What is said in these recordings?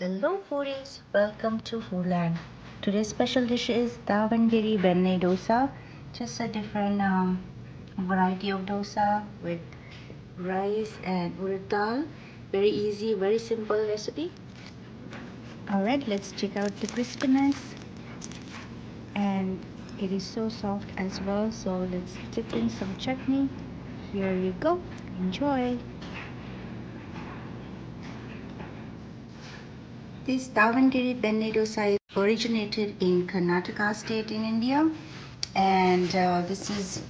Hello foodies, welcome to Foodland. Today's special dish is Davangiri Benne Dosa. Just a different variety of dosa with rice and urad dal. Very easy, very simple recipe. Alright, let's check out the crispiness. And it is so soft as well, so let's dip in some chutney. Here you go, enjoy. This Davangiri Benne Dosa is originated in Karnataka state in India, and this is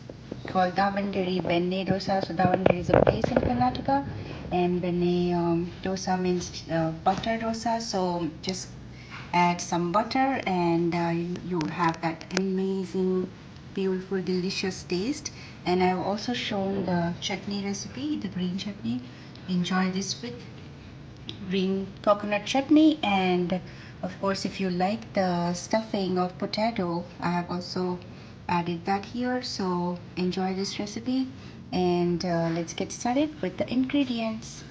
called Davangiri Benne Dosa. So Davangiri is a place in Karnataka, and Benne Dosa means butter dosa. So just add some butter, and you have that amazing, beautiful, delicious taste. And I've also shown the chutney recipe, the green chutney. Enjoy this with green coconut chutney, and of course if you like the stuffing of potato, I have also added that here. So enjoy this recipe, and let's get started with the ingredients.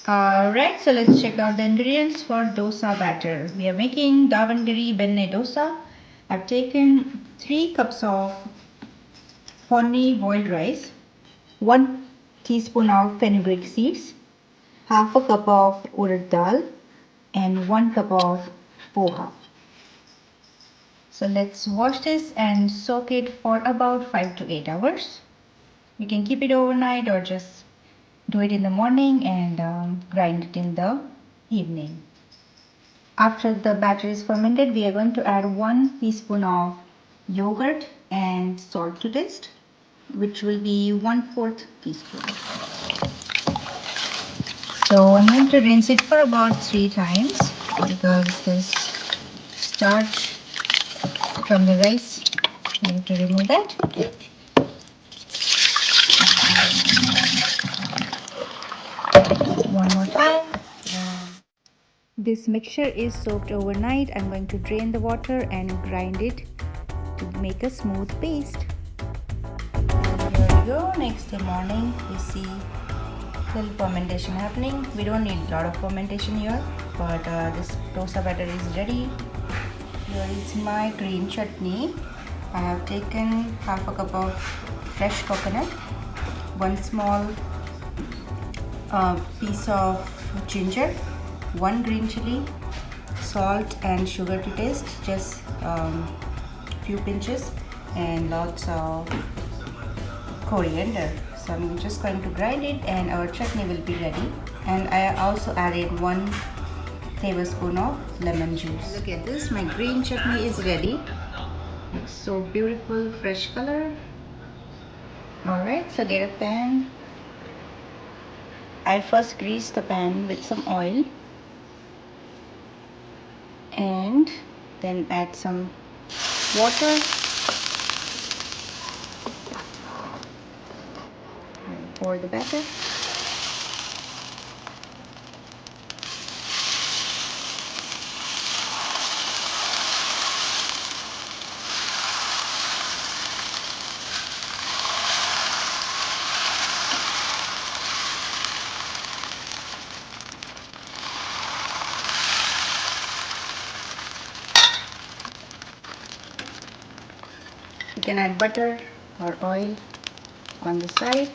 Alright, so let's check out the ingredients for dosa batter. We are making Davangiri Benne Dosa. I've taken 3 cups of ponni boiled rice, 1 teaspoon of fenugreek seeds, half a cup of urad dal, and 1 cup of poha. So let's wash this and soak it for about 5 to 8 hours. You can keep it overnight or just do it in the morning and grind it in the evening. After the batter is fermented, we are going to add 1 teaspoon of yogurt and salt to taste, which will be 1/4 teaspoon. So I'm going to rinse it for about 3 times because this starch from the rice, I need to remove that. One more time. This mixture is soaked overnight. I'm going to drain the water and grind it to make a smooth paste. Here we go. Next day morning, we see little fermentation happening. We don't need a lot of fermentation here, but this dosa batter is ready. Here is my green chutney. I have taken half a cup of fresh coconut, 1 small piece of ginger, 1 green chili, salt and sugar to taste, just few pinches, and lots of coriander. So I'm just going to grind it and our chutney will be ready. And I also added 1 tablespoon of lemon juice. Look at this, my green chutney is ready. Looks so beautiful, fresh color. Alright, so get a pan. I first grease the pan with some oil and then add some water and pour the batter. You can add butter or oil on the side.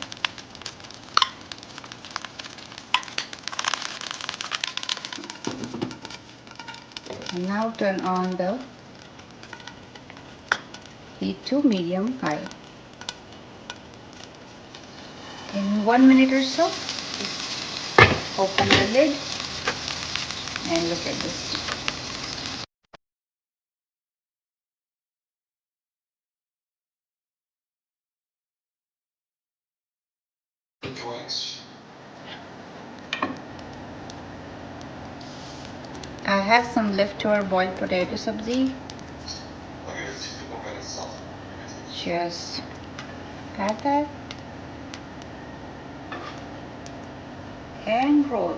And now turn on the heat to medium high. In 1 minute or so, open the lid and look at this. I have some leftover boiled potato sabzi. Just add that and roll.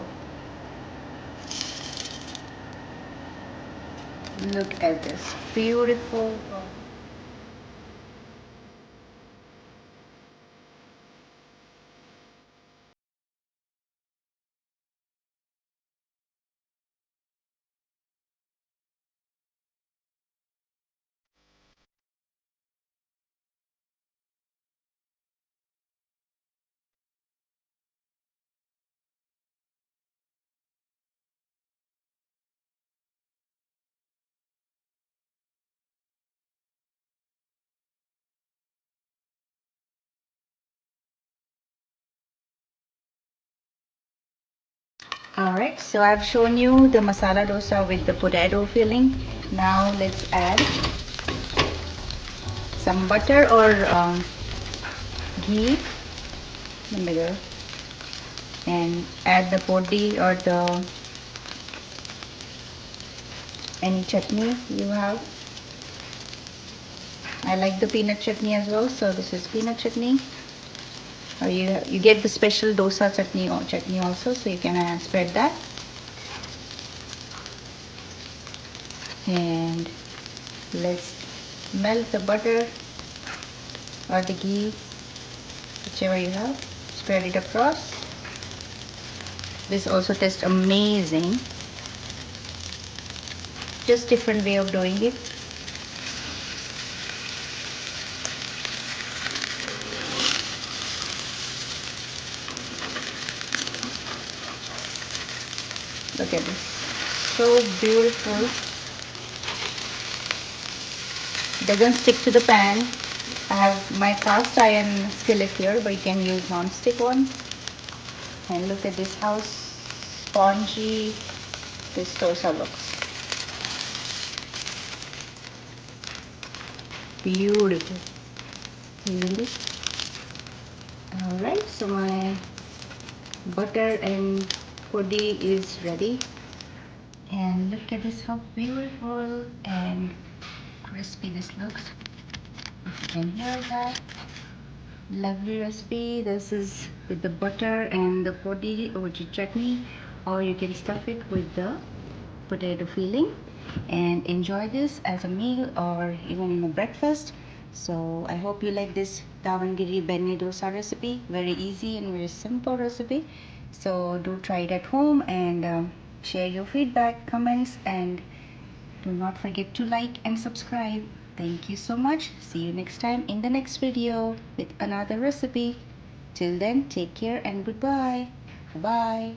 Look at this beautiful. Alright, so I've shown you the masala dosa with the potato filling. Now let's add some butter or ghee in the middle and add the poddi or the any chutney you have. I like the peanut chutney as well, so this is peanut chutney. Or you get the special dosa chutney or chutney also, so you can spread that. And let's melt the butter or the ghee, whichever you have. Spread it across. This also tastes amazing. Just different way of doing it. Look at this, so beautiful. Doesn't stick to the pan. I have my cast iron skillet here, but you can use non-stick one. And look at this, how spongy this dosa looks. Beautiful, isn't it? Alright, so my butter and poddi is ready. And look at this, how beautiful and crispy this looks. If you can hear that. Lovely recipe. This is with the butter and the poddi or chutney, or you can stuff it with the potato filling and enjoy this as a meal or even in a breakfast. So I hope you like this Davangiri Benne Dosa recipe. Very easy and very simple recipe. So do try it at home and share your feedback, comments, and do not forget to like and subscribe. Thank you so much. See you next time in the next video with another recipe. Till then, take care and goodbye. Bye.